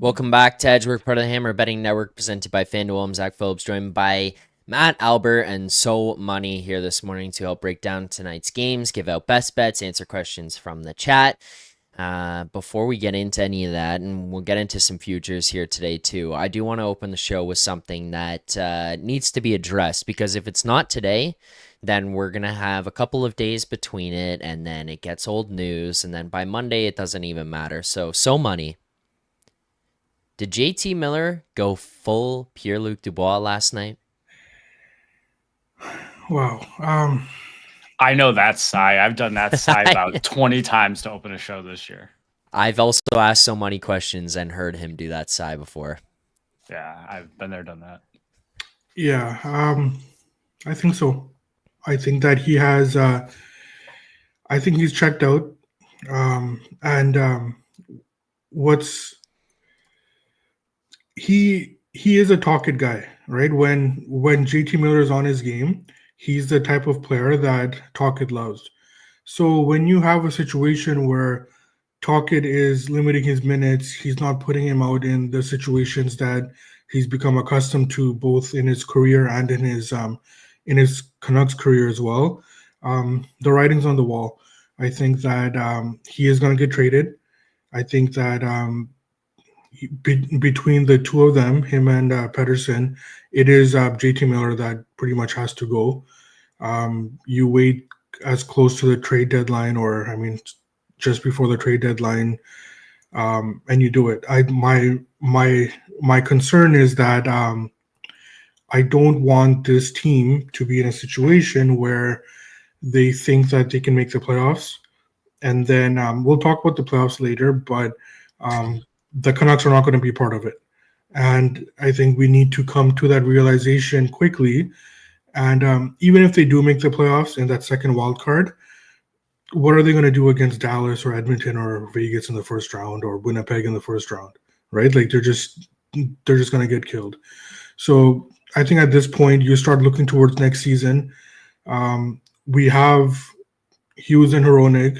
Welcome back to Edgework, part of the Hammer Betting Network, presented by FanDuel. I'm Zack Phillips, joined by Matt, Alber, and So Money here this morning to help break down tonight's games, give out best bets, answer questions from the chat. Before we get into any of that, and we'll get into some futures here today too, I do want to open the show with something that needs to be addressed, because if it's not today, then we're going to have a couple of days between it, and then it gets old news, and then by Monday it doesn't even matter. So Money. Did JT Miller go full Pierre-Luc Dubois last night? Wow. I know that sigh. I've done that sigh about 20 times to open a show this year. I've also asked so many questions and heard him do that sigh before. Yeah, I've been there, done that. Yeah, I think so. I think that he has. I think he's checked out. And what's he is a talk it guy, right? When JT Miller is on his game, he's the type of player that talk it loves. So when you have a situation where Talkett is limiting his minutes, he's not putting him out in the situations that he's become accustomed to, both in his career and in his Canucks career as well. The writing's on the wall. I think that he is going to get traded. I think that between the two of them, him and Pedersen, it is JT Miller that pretty much has to go. You wait as close to the trade deadline, or I mean, just before the trade deadline, and you do it. My concern is that I don't want this team to be in a situation where they think that they can make the playoffs, and then we'll talk about the playoffs later. But the Canucks are not going to be part of it, and I think we need to come to that realization quickly. And even if they do make the playoffs in that second wild card, what are they going to do against Dallas or Edmonton or Vegas in the first round, or Winnipeg in the first round, right? Like they're just going to get killed. So I think at this point you start looking towards next season. We have Hughes and Hronek.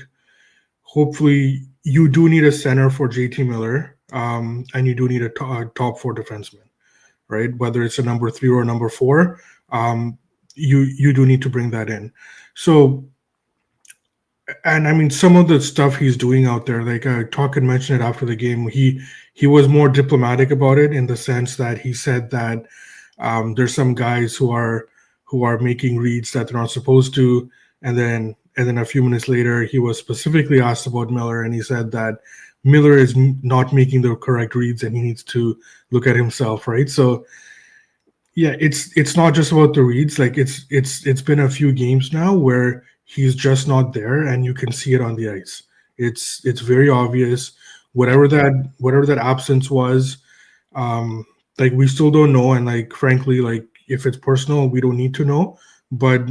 Hopefully you do need a center for JT Miller, and you do need a top four defenseman, right? Whether it's a number 3 or a number 4, you do need to bring that in. So, and I mean, some of the stuff he's doing out there, like Talk had mentioned it after the game, he was more diplomatic about it, in the sense that he said that there's some guys who are making reads that they're not supposed to, and then a few minutes later he was specifically asked about Miller, and he said that Miller is not making the correct reads and he needs to look at himself, right? So yeah, it's not just about the reads. Like it's been a few games now where he's just not there, and you can see it on the ice. It's very obvious. Whatever that absence was, like we still don't know, and like frankly, like if it's personal, we don't need to know. But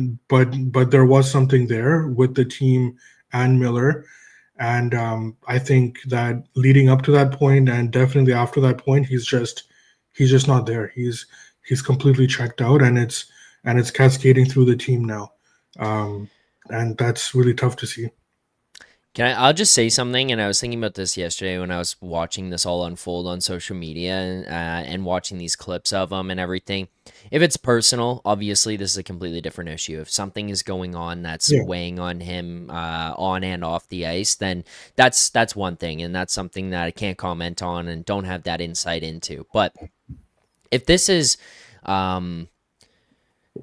there was something there with the team and Miller, and I think that leading up to that point, and definitely after that point, he's just not there. He's completely checked out, and it's cascading through the team now. And that's really tough to see. I'll just say something, and I was thinking about this yesterday when I was watching this all unfold on social media, and watching these clips of them and everything. If it's personal, obviously this is a completely different issue. If something is going on that's weighing on him on and off the ice, then that's one thing, and that's something that I can't comment on and don't have that insight into. But if this is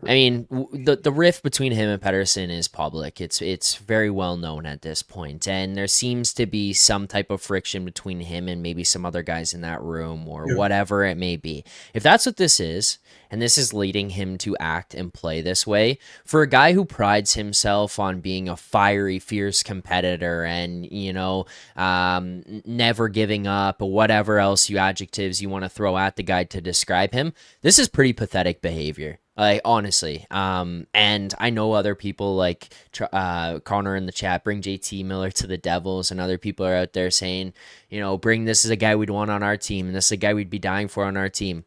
I mean, the rift between him and Pedersen is public. It's very well known at this point, and there seems to be some type of friction between him and maybe some other guys in that room, or whatever it may be. If that's what this is, and this is leading him to act and play this way, for a guy who prides himself on being a fiery, fierce competitor, and never giving up, or whatever else adjectives you want to throw at the guy to describe him, this is pretty pathetic behavior. Like, honestly, and I know other people like Connor in the chat bring JT Miller to the Devils, and other people are out there saying, bring this as a guy we'd want on our team, and this is a guy we'd be dying for on our team.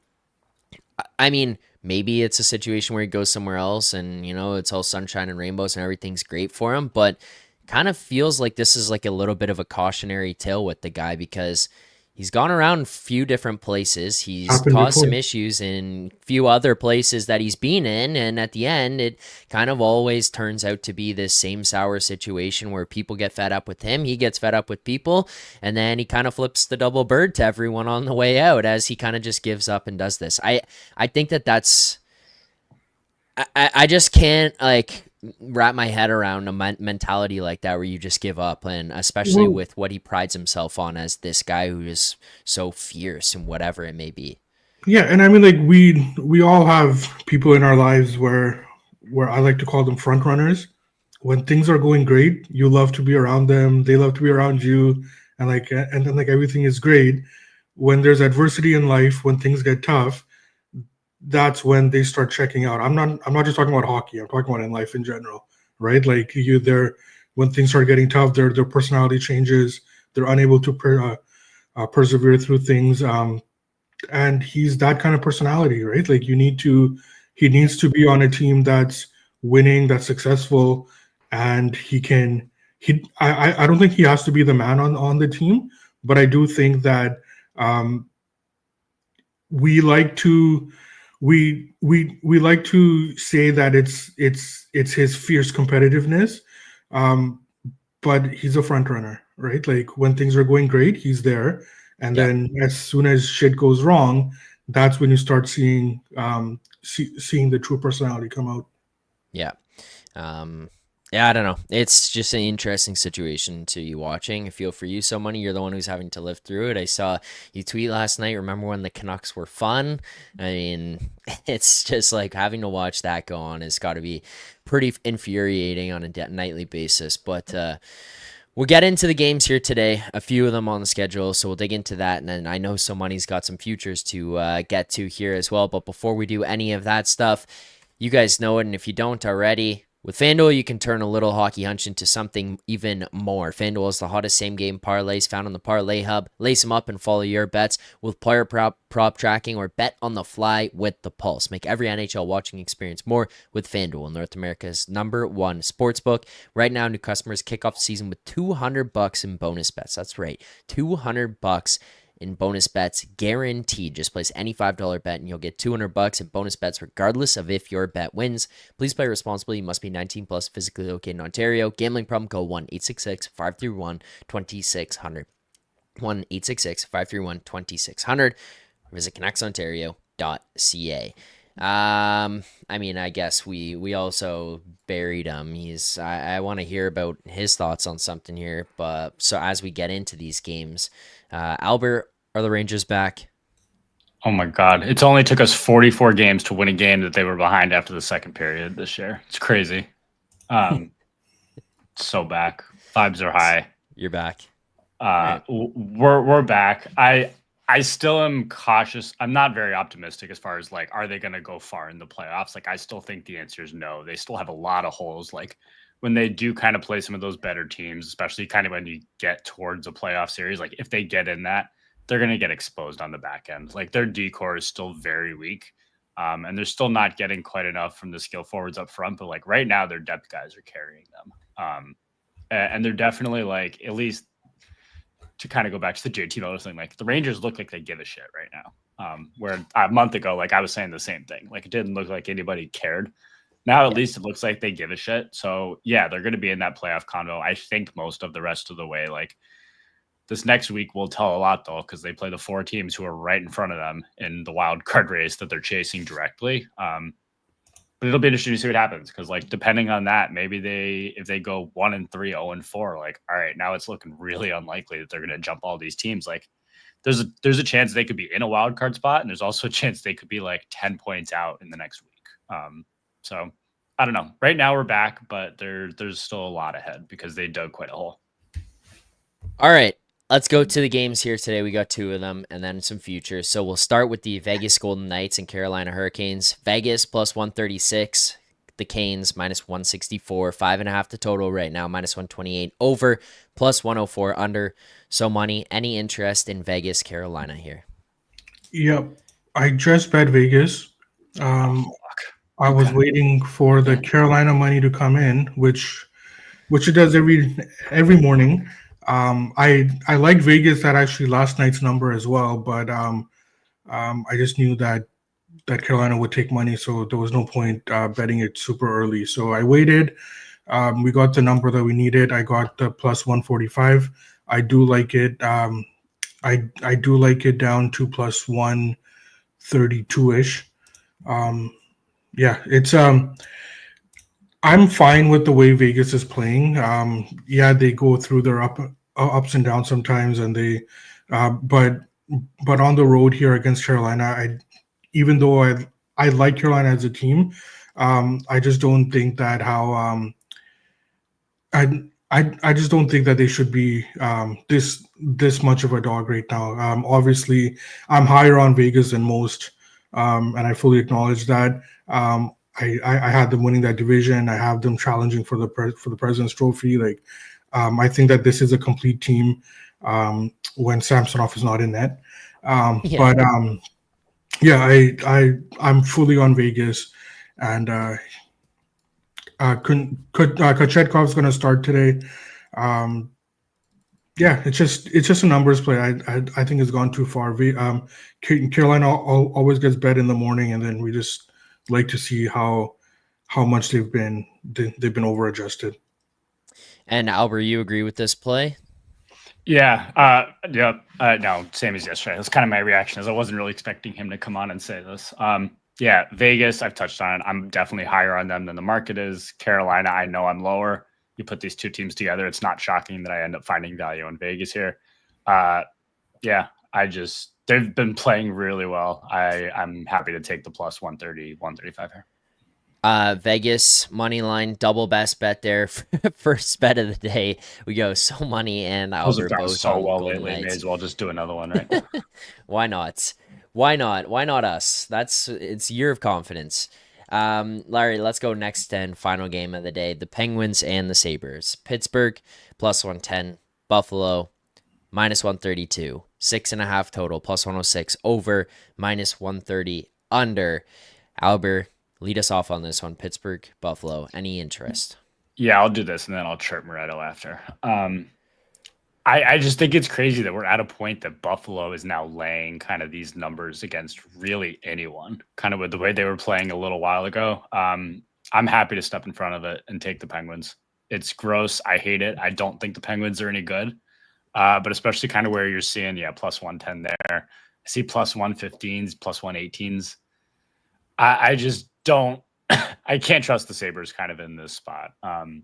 I mean, maybe it's a situation where he goes somewhere else, and it's all sunshine and rainbows and everything's great for him, but kind of feels like this is like a little bit of a cautionary tale with the guy, because he's gone around a few different places. He's Happened caused before. some issues in a few other places that he's been in. And at the end, it kind of always turns out to be this same sour situation where people get fed up with him. He gets fed up with people. And then he kind of flips the double bird to everyone on the way out as he kind of just gives up and does this. I think that's. I just can't like wrap my head around a mentality like that where you just give up, and especially Well, with what he prides himself on as this guy who is so fierce and whatever it may be. yeah, and I mean, like we all have people in our lives where I like to call them front runners. When things are going great, you love to be around them. They love to be around you, and then like everything is great. When there's adversity in life, when things get tough, that's when they start checking out. I'm not just talking about hockey. I'm talking about in life in general, right? Like they're when things start getting tough, their personality changes. They're unable to persevere through things. And he's that kind of personality, right? Like he needs to be on a team that's winning, that's successful, and he can. I don't think he has to be the man on the team, but I do think that um, we like to we like to say that it's his fierce competitiveness, um, but he's a front runner, right? Like when things are going great, he's there, and Yep. then as soon as shit goes wrong, that's when you start seeing the true personality come out. Yeah. Um, yeah, I don't know. It's just an interesting situation to you watching. I feel for you, so money. You're the one who's having to live through it. I saw you tweet last night. Remember when the Canucks were fun? I mean, it's just like having to watch that go on has got to be pretty infuriating on a nightly basis. But we'll get into the games here today, a few of them on the schedule, so we'll dig into that. And then I know So Money's got some futures to get to here as well. But before we do any of that stuff, you guys know it, and if you don't already, with FanDuel, you can turn a little hockey hunch into something even more. FanDuel is the hottest same-game parlays found on the Parlay Hub. Lace them up and follow your bets with player prop tracking or bet on the fly with the Pulse. Make every NHL watching experience more with FanDuel, North America's #1 sportsbook. Right now, new customers kick off the season with $200 in bonus bets. That's right, $200 in bonus bets guaranteed. Just place any $5 bet and you'll get $200 in bonus bets regardless of if your bet wins. Please play responsibly. You must be 19 plus, physically located in Ontario. Gambling problem, call 1-866-531-2600. 1-866-531-2600. Visit connectsontario.ca. I mean, I guess we also buried him. I want to hear about his thoughts on something here, but so as we get into these games, Alber, are the Rangers back? Oh my God. It's only took us 44 games to win a game that they were behind after the second period this year. It's crazy. So back. Vibes are high. You're back. Right. We're back. I still am cautious. I'm not very optimistic as far as like, are they going to go far in the playoffs? Like, I still think the answer is no. They still have a lot of holes. Like when they do kind of play some of those better teams, especially kind of when you get towards a playoff series, like if they get in that, they're going to get exposed on the back end. Like their decor is still very weak. And they're still not getting quite enough from the skill forwards up front. But like right now, their depth guys are carrying them. And they're definitely like, at least to kind of go back to the JT Miller thing, like the Rangers look like they give a shit right now. Where a month ago, like I was saying the same thing, like it didn't look like anybody cared. Now, at least it looks like they give a shit. So yeah, they're going to be in that playoff convo. I think most of the rest of the way, like this next week will tell a lot though, because they play the 4 teams who are right in front of them in the wild card race that they're chasing directly. But it'll be interesting to see what happens because, like, depending on that, maybe if they go 1-3, 0-4, like, all right, now it's looking really unlikely that they're going to jump all these teams. Like, there's a chance they could be in a wild card spot, and there's also a chance they could be like 10 points out in the next week. So I don't know. Right now we're back, but there's still a lot ahead because they dug quite a hole. All right. Let's go to the games here today. We got 2 of them and then some futures. So we'll start with the Vegas Golden Knights and Carolina Hurricanes. Vegas plus 136. The Canes minus 164. 5.5 the total right now. Minus 128 over. Plus 104 under. So money. Any interest in Vegas, Carolina here? Yep, I just bet Vegas. I was waiting for the Carolina money to come in, which it does every morning. I like Vegas at actually last night's number as well, but I just knew that Carolina would take money, so there was no point betting it super early. So I waited. We got the number that we needed. I got the plus 145. I do like it. I do like it down to plus 132 ish. Yeah, it's I'm fine with the way Vegas is playing. Yeah, they go through their ups and downs sometimes, and but on the road here against Carolina, even though I like Carolina as a team, I just don't think that how I just don't think that they should be this much of a dog right now. Obviously, I'm higher on Vegas than most, and I fully acknowledge that. I had them winning that division. I have them challenging for the President's Trophy. Like, I think that this is a complete team when Samsonov is not in net. Yeah. But yeah, I'm fully on Vegas, and Kochetkov's going to start today. Yeah, it's just a numbers play. I think it's gone too far. Carolina always gets bet in the morning, and then we just like to see how much they've been over adjusted. And Alber, you agree with this play? Yeah. Yep. No, same as yesterday. That's kind of my reaction. As I wasn't really expecting him to come on and say this. Yeah, Vegas, I've touched on it. I'm definitely higher on them than the market is. Carolina, I know I'm lower. You put these two teams together, it's not shocking that I end up finding value in Vegas here. Yeah, they've been playing really well. I'm happy to take the plus 130, 135 here. Vegas money line, double best bet there. First bet of the day. We go So Money and Alber both so on well Golden lately. Knights. May as well just do another one, right? Why not? Why not? Why not us? It's year of confidence. Larry, let's go next and final game of the day. The Penguins and the Sabres. Pittsburgh plus 110. Buffalo minus 132. 6.5 total plus 106. Over minus 130 under. Alber, lead us off on this one. Pittsburgh, Buffalo. Any interest? Yeah, I'll do this and then I'll chirp Moretto after. I just think it's crazy that we're at a point that Buffalo is now laying kind of these numbers against really anyone, kind of with the way they were playing a little while ago. I'm happy to step in front of it and take the Penguins. It's gross. I hate it. I don't think the Penguins are any good, but especially kind of where you're seeing, plus 110 there. I see plus 115s, plus 118s. I just don't. I can't trust the Sabres kind of in this spot.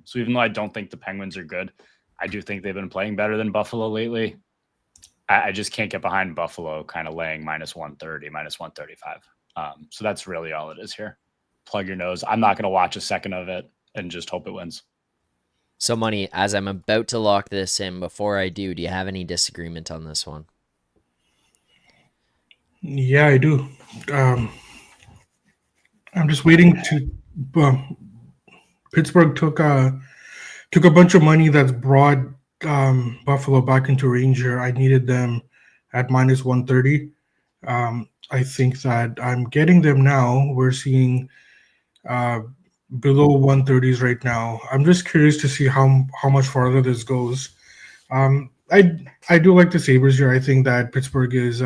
So even though I don't think the Penguins are good, I do think they've been playing better than Buffalo lately. I just can't get behind Buffalo kind of laying minus 130, minus 135. So that's really all it is here. Plug your nose. I'm not going to watch a second of it and just hope it wins. So Money, as I'm about to lock this in, before I do you have any disagreement on this one? Yeah, I do. I'm just waiting to. Pittsburgh took a bunch of money that's brought Buffalo back into range here. I needed them at minus 130. I think that I'm getting them now. We're seeing below 130s right now. I'm just curious to see how much farther this goes. I do like the Sabres here. I think that Pittsburgh is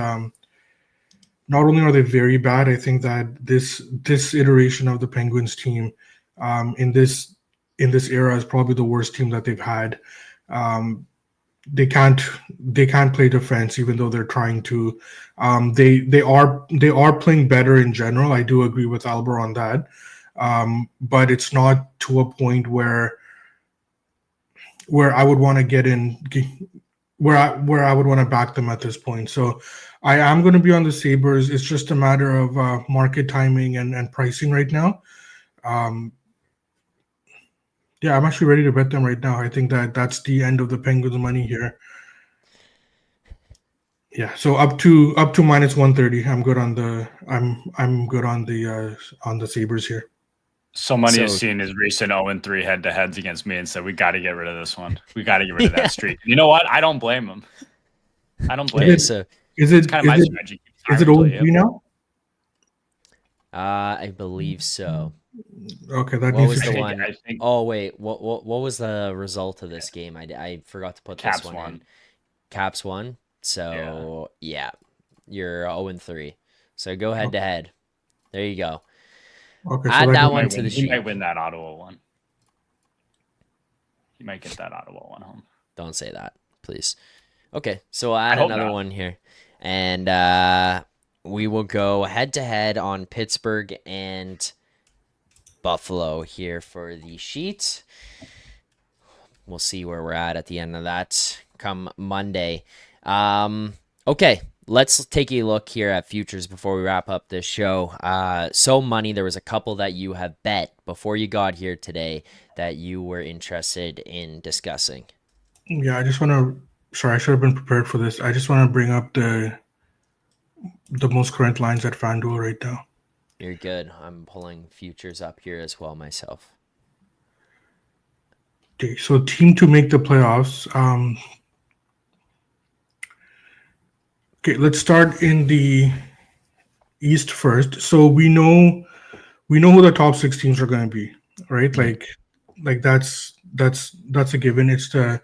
not only are they very bad, I think that this iteration of the Penguins team in this era is probably the worst team that they've had. They can't play defense even though they're trying to. They are playing better in general. I do agree with Alber on that, but it's not to a point where I would want to get in, where I would want to back them at this point. So I am going to be on the Sabres. It's just a matter of market timing and pricing right now. Yeah, I'm actually ready to bet them right now. I think that that's the end of the Penguins money here. Yeah, so up to minus 130. I'm good on the Sabres here. So Money has seen his recent 0-3 head-to-heads against me and said, we got to get rid of this one. We got to get rid of that streak. You know what? I don't blame him. I don't blame him. So is it kind of my strategy? Is it 0-3 now? I believe so. Okay, that What needs to was the change. one? I think Oh wait, what was the result of this game? I forgot to put this Caps one in. won. Caps won. Yeah. So yeah, you're 0-3. So go head to Okay, head. There you go. okay, so Add that that He one might to win. the He might sheet. win that Ottawa one. He might get that Ottawa one home. Don't say that, please. Okay, so we'll I add hope another not. one here, and we will go head to head on Pittsburgh and Buffalo here for the sheet. We'll see where we're at the end of that come Monday. Okay, let's take a look here at futures before we wrap up this show. So money, there was a couple that you have bet before you got here today that you were interested in discussing. Yeah, I just want to. Sorry, I should have been prepared for this. I just want to bring up the most current lines at FanDuel right now. You're good. I'm pulling futures up here as well myself. Okay, so team to make the playoffs. Okay, let's start in the East first. So we know who the top six teams are going to be, right? Mhm. Like that's a given. It's the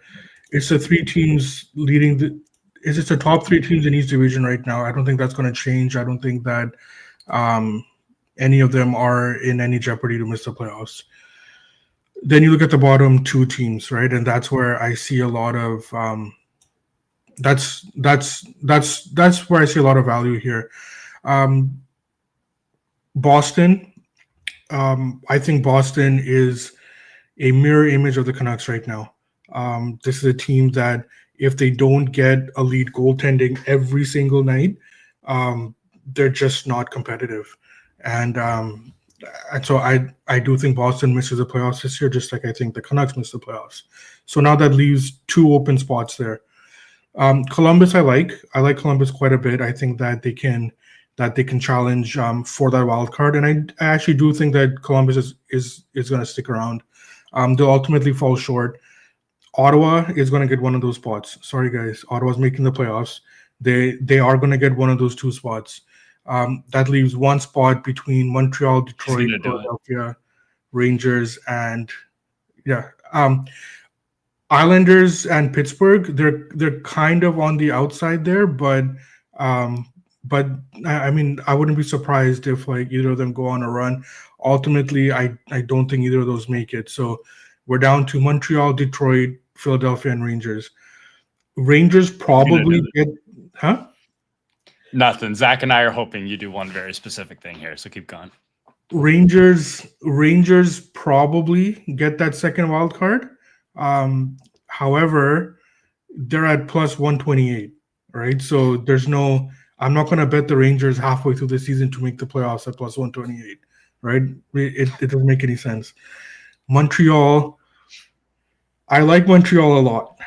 three teams leading the. It's the top three teams in each division right now. I don't think that's going to change. I don't think that um, any of them are in any jeopardy to miss the playoffs. Then you look at the bottom two teams, right, and that's where I see a lot of that's where I see a lot of value here. Um, Boston, I think Boston is a mirror image of the Canucks right now. This is a team that if they don't get elite goaltending every single night, um, they're just not competitive. And and so I do think Boston misses the playoffs this year, just like I think the Canucks miss the playoffs. So now that leaves two open spots there. Columbus, I like Columbus quite a bit. I think that they can challenge for that wild card, and I actually do think that Columbus is going to stick around. They'll ultimately fall short. Ottawa is going to get one of those spots. Sorry, guys. Ottawa's making the playoffs. They are going to get one of those two spots. That leaves one spot between Montreal, He's Detroit, gonna do it. Philadelphia, Rangers, and yeah. Islanders and Pittsburgh, they're kind of on the outside there, um, but I mean, I wouldn't be surprised if like either of them go on a run. Ultimately, I don't think either of those make it. So we're down to Montreal, Detroit, Philadelphia, and Rangers. Rangers He's gonna do probably it. get, huh? Nothing. Zach and I are hoping you do one very specific thing here, so keep going. Rangers probably get that second wild card. However, they're at plus 128, right? So I'm not going to bet the Rangers halfway through the season to make the playoffs at plus 128, right? It doesn't make any sense. Montreal, I like Montreal a lot.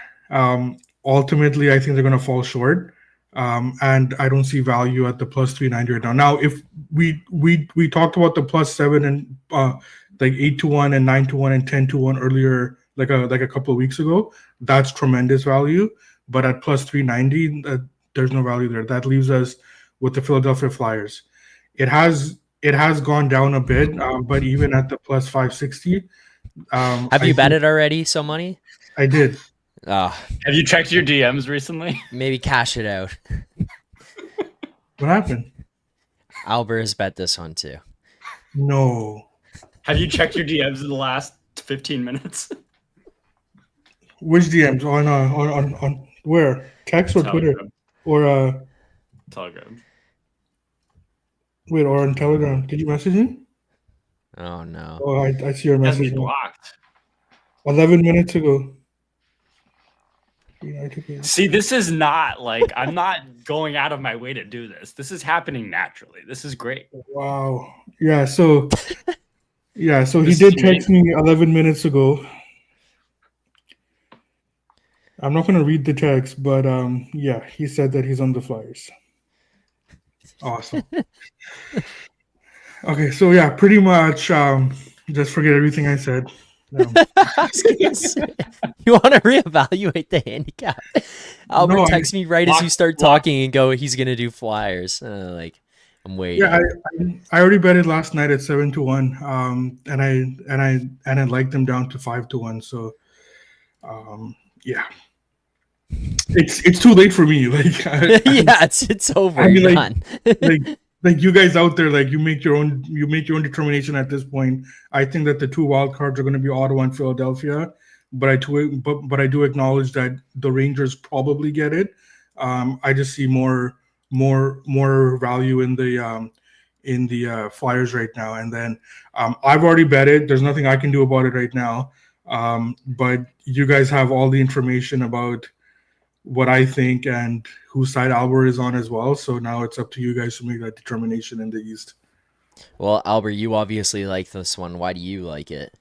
Ultimately, I think they're going to fall short. And I don't see value at the plus 390 right now. Now, if we talked about the plus seven and like 8-1 and 9-1 and 10-1 earlier, like a couple of weeks ago, that's tremendous value. But at plus 390, there's no value there. That leaves us with the Philadelphia Flyers. It has gone down a bit, but even at the plus 560, Have I you think betted already? So money? I did. Oh, Have you checked your DMs recently? maybe cash it out. What happened? Alber has bet this one too. No. Have you checked your DMs in the last 15 minutes? Which DMs on where? Text or Twitter Telegram. or Telegram. wait, or on Telegram? Did you message me? Oh no. Oh, I see your Has me message now. blocked. 11 minutes ago. See, this is not like I'm not going out of my way to do this. This is happening naturally. This is great. Wow. So he This did is text amazing. me 11 minutes ago. I'm not gonna read the text, but yeah, he said that he's on the Flyers. Awesome. Okay, so yeah, pretty much just forget everything I said. I was gonna say, you want to reevaluate the handicap? Albert No, texts me right as you start Lock. talking and go, he's gonna do Flyers. Like, I'm Yeah, waiting. I already bet it last night at 7-1. And I liked them down to 5-1. So yeah, it's too late for me. Like Yeah, it's over. I You're mean, done. like you guys out there, like you make your own determination at this point. I think that the two wild cards are going to be Ottawa and Philadelphia, but I do acknowledge that the Rangers probably get it. I just see more value in the Flyers right now, and then I've already bet it. There's nothing I can do about it right now. But you guys have all the information about what I think and whose side Alber is on as well. So now it's up to you guys to make that determination in the East. Well, Albert, you obviously like this one. Why do you like it?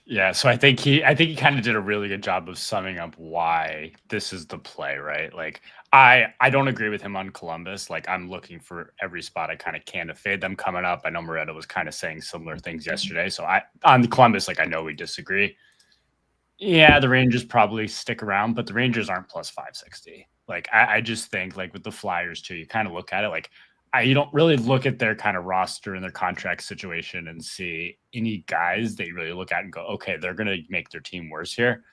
Yeah, so I think he kind of did a really good job of summing up why this is the play, right? Like I don't agree with him on Columbus. Like I'm looking for every spot I kind of can to fade them coming up. I know Moretta was kind of saying similar things yesterday. So I on the Columbus, like I know we disagree. Yeah, the Rangers probably stick around, but the Rangers aren't plus 560. Like I just think like with the Flyers too, you kind of look at it like you don't really look at their kind of roster and their contract situation and see any guys that you really look at and go, okay, they're going to make their team worse here.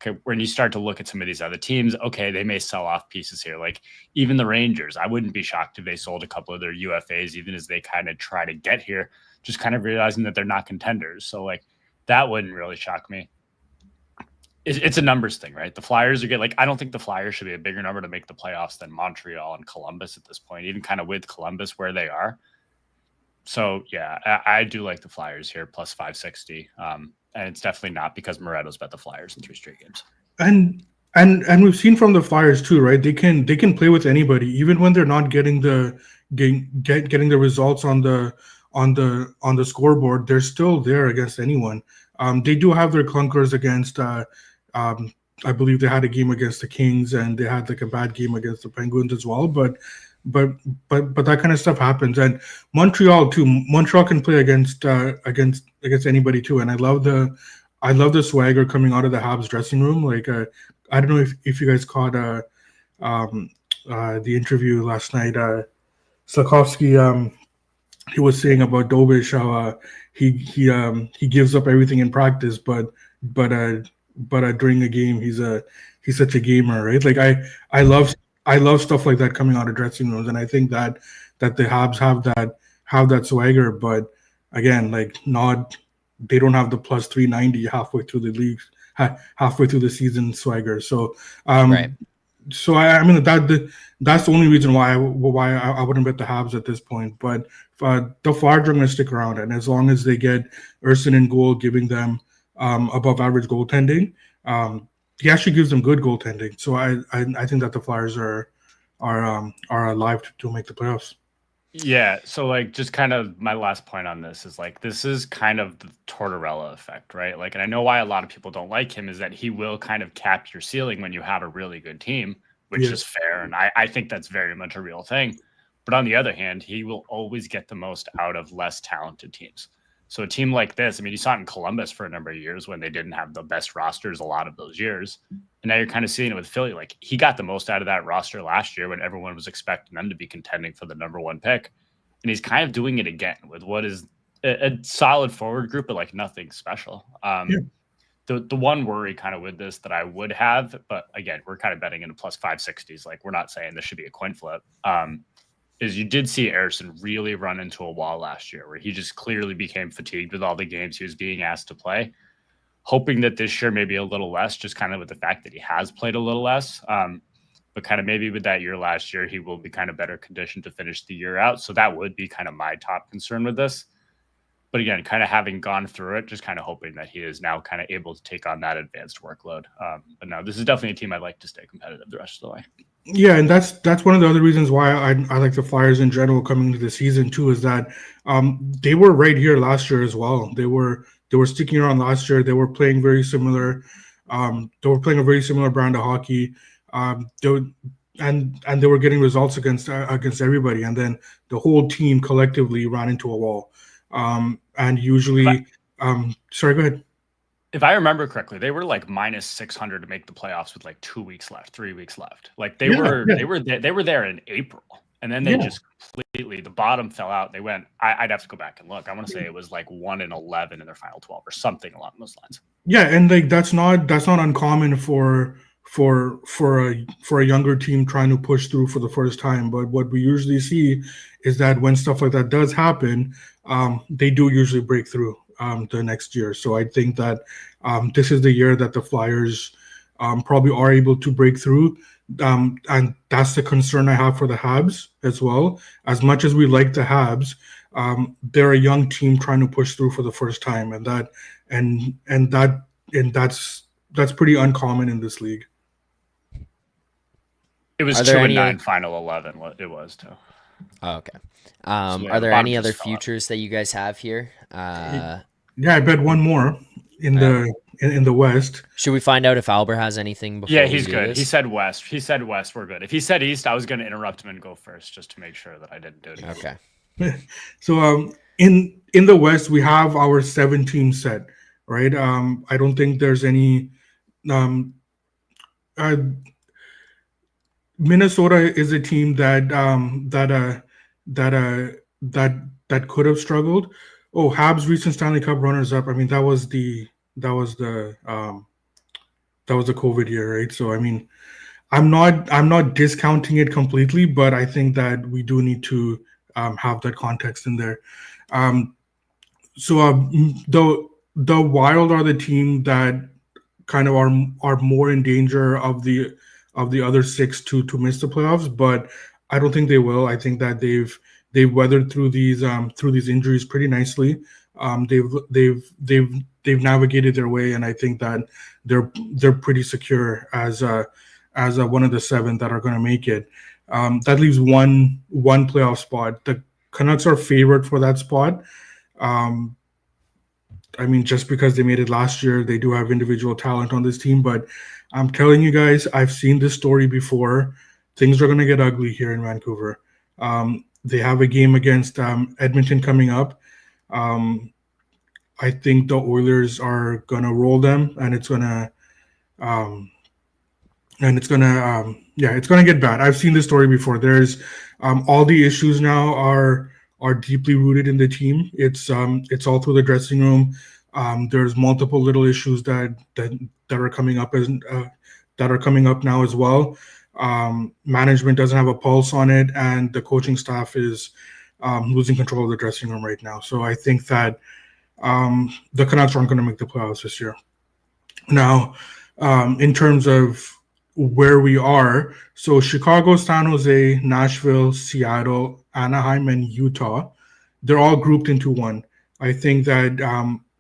Okay, when you start to look at some of these other teams, okay, they may sell off pieces here. Like even the Rangers, I wouldn't be shocked if they sold a couple of their UFAs, even as they kind of try to get here, just kind of realizing that they're not contenders. So like that wouldn't really shock me. It's a numbers thing, right? The Flyers are good. Like, I don't think the Flyers should be a bigger number to make the playoffs than Montreal and Columbus at this point, even kind of with Columbus where they are. So, yeah, I do like the Flyers here, plus 560. And it's definitely not because Moretto's bet the Flyers in 3 straight games. And we've seen from the Flyers too, right? They can play with anybody, even when they're not getting the results on the scoreboard. They're still there against anyone. They do have their clunkers against. Um, I believe they had a game against the Kings, and they had like a bad game against the Penguins as well. But but that kind of stuff happens. And Montreal too. Montreal can play against anybody too. And I love the swagger coming out of the Habs dressing room. Like I don't know if you guys caught um, the interview last night. Slavkovsky, he was saying about Dobish how he gives up everything in practice, but uh, but during a game he's such a gamer, right? Like I love stuff like that coming out of dressing rooms, and I think that the Habs have that swagger, but again, like not they don't have the plus 390 halfway through the league, halfway through the season swagger. So Right. I mean that's the only reason why I wouldn't bet the Habs at this point. But the Flyers are going to stick around, and as long as they get Urson in goal, giving them above average goaltending, he actually gives them good goaltending. So I think that the Flyers are alive to make the playoffs. Yeah, so like just kind of my last point on this is like this is kind of the Tortorella effect, right? Like, and I know why a lot of people don't like him is that he will kind of cap your ceiling when you have a really good team, which Yeah, is fair, and I think that's very much a real thing. But on the other hand, he will always get the most out of less talented teams. So a team like this, I mean, you saw it in Columbus for a number of years when they didn't have the best rosters a lot of those years. And now you're kind of seeing it with Philly. Like he got the most out of that roster last year when everyone was expecting them to be contending for the number 1 pick. And he's kind of doing it again with what is a solid forward group, but like nothing special. yeah, The one worry kind of with this that I would have, but again, we're kind of betting into plus 560s. Like we're not saying this should be a coin flip. Is you did see Harrison really run into a wall last year where he just clearly became fatigued with all the games he was being asked to play. Hoping that this year maybe a little less, just kind of with the fact that he has played a little less. But kind of maybe with that year last year, he will be kind of better conditioned to finish the year out. So that would be kind of my top concern with this. But again, kind of having gone through it, just kind of hoping that he is now kind of able to take on that advanced workload. But no, this is definitely a team I'd like to stay competitive the rest of the way. yeah, and that's one of the other reasons why I like the Flyers in general coming into the season too. Is that they were right here last year as well. They were sticking around last year. They were playing very similar. They were playing a very similar brand of hockey. They were, and they were getting results against everybody, and then the whole team collectively ran into a wall. And If I, usually, sorry, go ahead. if I remember correctly, they were like minus 600 to make the playoffs with like 2 weeks left, 3 weeks left. Like Yeah, yeah, they were there in April. and then they just completely, the bottom fell out. They went, I'd have to go back and look. I want to say it was like 1-11 in their final 12 or something along those lines. Yeah, and like that's not uncommon for a younger team trying to push through for the first time. But what we usually see is that when stuff like that does happen, they do usually break through the next year. So I think that this is the year that the Flyers probably are able to break through. And that's the concern I have for the Habs as well. As much as we like the Habs, they're a young team trying to push through for the first time, and that's pretty uncommon in this league. It was 2-9 final 11. What it was too. Oh, okay. Are there any other futures that you guys have here? Yeah, I bet one more in the West. Should we find out if Alber has anything before? Yeah, he's good. This? He said West. We're good. If he said East, I was going to interrupt him and go first just to make sure that I didn't do it again. Okay. So in the West, we have our 7-team set, right? I don't think there's any. Minnesota is a team that could have struggled. Oh, Habs recent Stanley Cup runners up. I mean, that was the COVID year, right? So I mean, I'm not discounting it completely, but I think that we do need to have that context in there. So the Wild are the team that kind of are more in danger of the other 6 to miss the playoffs, but I don't think they will. I think that they've weathered through these injuries pretty nicely. They've navigated their way, and I think that they're pretty secure as one of the 7 that are going to make it. That leaves one playoff spot. The Canucks are favored for that spot. I mean, just because they made it last year, they do have individual talent on this team. But I'm telling you guys, I've seen this story before. Things are going to get ugly here in Vancouver. They have a game against Edmonton coming up. I think the Oilers are going to roll them, and it's going to get bad. I've seen this story before. There's all the issues now are deeply rooted in the team. It's all through the dressing room. There's multiple little issues that are coming up now as well. Management doesn't have a pulse on it, and the coaching staff is losing control of the dressing room right now. So I think that the Canucks aren't going to make the playoffs this year. Now, in terms of where we are, so Chicago, San Jose, Nashville, Seattle, Anaheim, and Utah, they're all grouped into one. I think that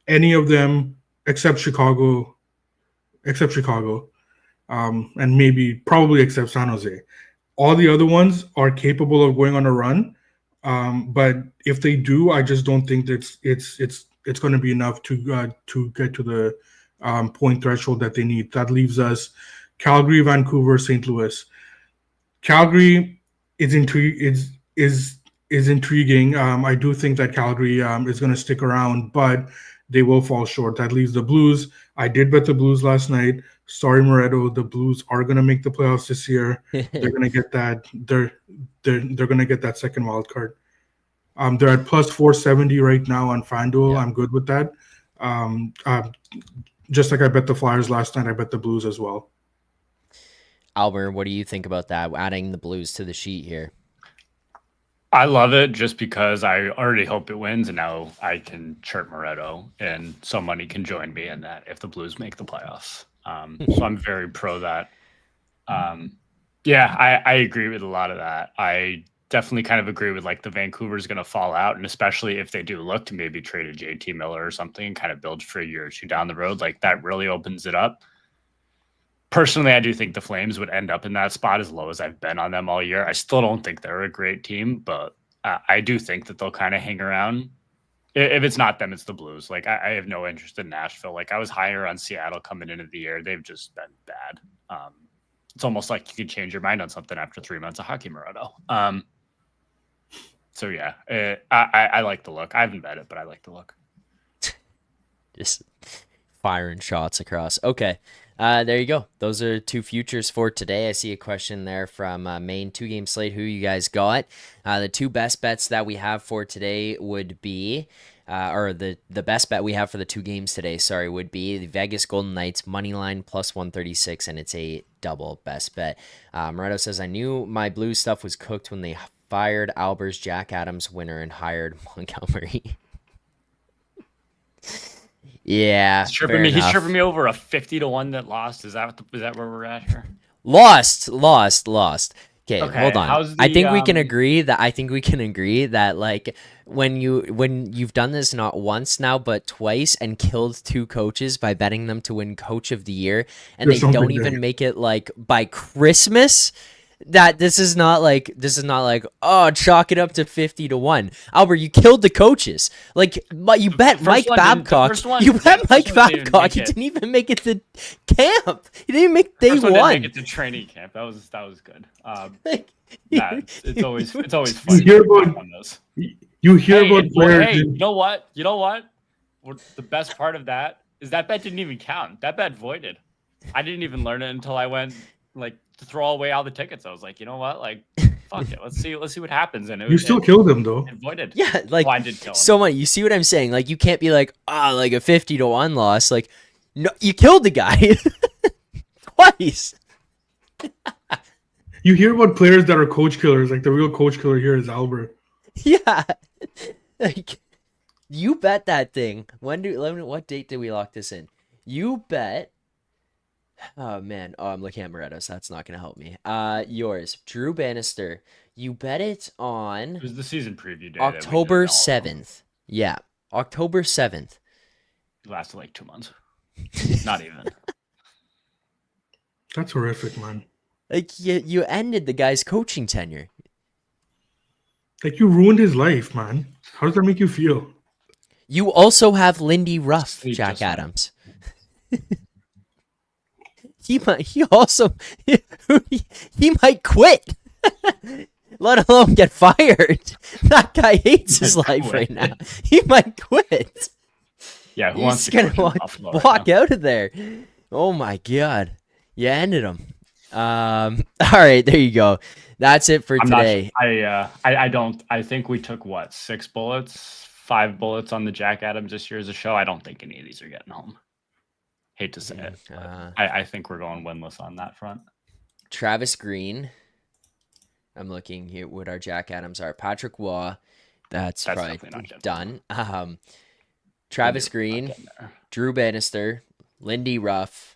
any of them except Chicago, and probably except San Jose, all the other ones are capable of going on a run. But if they do, I just don't think that it's going to be enough to get to the point threshold that they need. That leaves us Calgary, Vancouver, St. Louis. Calgary is intriguing. I do think that Calgary is going to stick around, but they will fall short. That leaves the Blues. I did bet the Blues last night. Sorry, Moretto. The Blues are going to make the playoffs this year. They're going to get that. They're going to get that second wild card. They're at plus 470 right now on FanDuel. Yeah. I'm good with that. Just like I bet the Flyers last night, I bet the Blues as well. Alber, what do you think about that? Adding the Blues to the sheet here. I love it just because I already hope it wins, and now I can chirp Moretto, and somebody can join me in that if the Blues make the playoffs. So I'm very pro that. I agree with a lot of that. I definitely kind of agree with like the Vancouver's going to fall out, and especially if they do look to maybe trade a JT Miller or something and kind of build for a year or two down the road, like that really opens it up. Personally, I do think the Flames would end up in that spot as low as I've been on them all year. I still don't think they're a great team, but I do think that they'll kind of hang around. If it's not them, it's the Blues. Like I have no interest in Nashville. Like I was higher on Seattle coming into the year. They've just been bad. It's almost like you could change your mind on something after 3 months of hockey, Moretto. So yeah, I like the look. I haven't bet it, but I like the look. Just firing shots across. Okay. There you go. Those are 2 futures for today. I see a question there from Maine 2-game slate. Who you guys got? The 2 best bets that we have for today would be, or the best bet we have for the 2 games today, sorry, would be the Vegas Golden Knights money line plus 136, and it's a double best bet. Moretto says, I knew my blue stuff was cooked when they fired Alber's Jack Adams winner and hired Montgomery. Yeah, He's fair He's enough. tripping me over a 50-1 that lost. Is that where we're at here? Lost. Okay, Okay, hold on. how's I the, think we can agree that like when you've done this not once now but twice and killed 2 coaches by betting them to win coach of the year, and There's they don't something even there. make it like by Christmas, that this is not like oh, chalk it up to 50-1. Albert, you killed the coaches. Like, but you bet first Mike one didn't- the Babcock. first one- You yeah, bet the Mike first one didn't even Babcock. make He it. didn't even make it to camp. He didn't even make day First one didn't make one. it to training camp. That was good. Like, Yeah, it's always You funny hear to look about back on those. you hear about players. Hey, you know what? The best part of that is that bet didn't even count. That bet voided. I didn't even learn it until I went like to throw away all the tickets. I was like, you know what? Like, fuck it. Let's see what happens. And You still killed him though. it voided. yeah, like I did kill him. so much. You see what I'm saying? Like, you can't be like, like a 50-1 loss. Like, no, you killed the guy twice. You hear about players that are coach killers. Like the real coach killer here is Alber. Yeah, like you bet that thing. What date did we lock this in? You bet. Oh man, I'm looking at Moretto, so that's not gonna help me. Yours, Drew Bannister. You bet it It on was the season preview day. that we did October it all. 7th. Yeah, October 7th. It lasted like 2 months. Not even. That's horrific, man. Like you ended the guy's coaching tenure. Like you ruined his life, man. How does that make you feel? You also have Lindy Ruff, Sleep Jack just fine. Adams. he also he might quit. Let alone get fired. That guy hates his life right now. He might quit. Yeah, who He's wants to gonna coach in Buffalo right walk now? out of there. Oh my god. You ended him. All right, there you go. That's it for I'm today. I think we took 6 bullets, 5 bullets on the Jack Adams this year as a show. I don't think any of these are getting home. Hate to say it. But I think we're going winless on that front. Travis Green. I'm looking here what our Jack Adams are. Patrick Waugh. That's probably definitely not getting done. Travis Green, Drew Bannister, Lindy Ruff.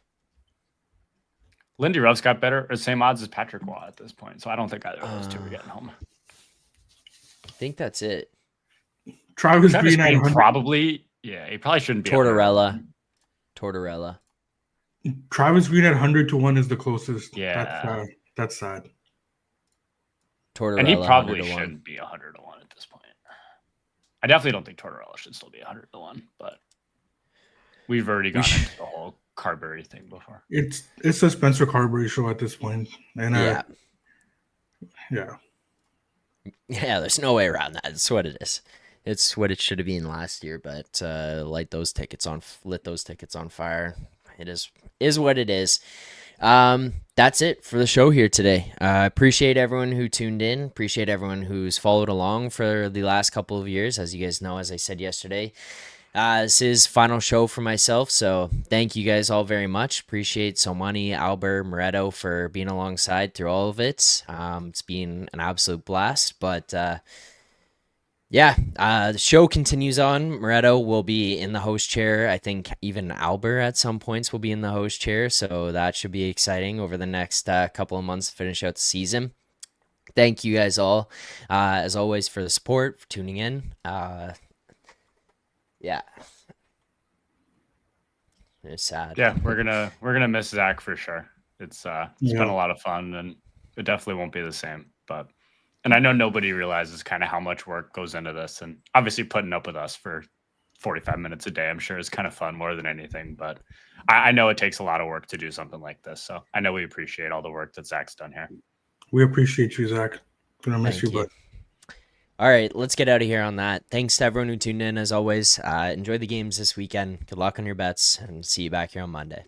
Lindy Ruff's got better or same odds as Patrick Waugh at this point, so I don't think either of those 2 are getting home. I think that's it. Travis Travis Green at Green 100. probably, he probably shouldn't be. Tortorella. Travis Green at 100-1 is the closest. Yeah. That's sad. Tortorella. And he probably 100-1. shouldn't be 100-1 at this point. I definitely don't think Tortorella should still be 100-1, but we've already gone into the whole Carberry thing before. It's a Spencer Carberry show at this point, and Yeah, there's no way around that. It's what it is. It's what it should have been last year, but lit those tickets on fire. It is what it is. That's it for the show here today. Appreciate everyone who tuned in. Appreciate everyone who's followed along for the last couple of years. As you guys know, as I said yesterday, this is final show for myself, so thank you guys all very much. Appreciate Somani, Alber, Moretto for being alongside through all of it. It's been an absolute blast, but the show continues on. Moretto will be in the host chair. I think even Alber at some points will be in the host chair, so that should be exciting over the next couple of months to finish out the season. Thank you guys all, as always, for the support, for tuning in. It's sad. Yeah, we're gonna miss Zach for sure. It's been a lot of fun, and it definitely won't be the same. And I know nobody realizes kind of how much work goes into this, and obviously putting up with us for 45 minutes a day, I'm sure is kind of fun more than anything. But I know it takes a lot of work to do something like this, so I know we appreciate all the work that Zach's done here. We appreciate you, Zach. Gonna miss Thank you, you. but All right, let's get out of here on that. Thanks to everyone who tuned in as always. Enjoy the games this weekend. Good luck on your bets, and see you back here on Monday.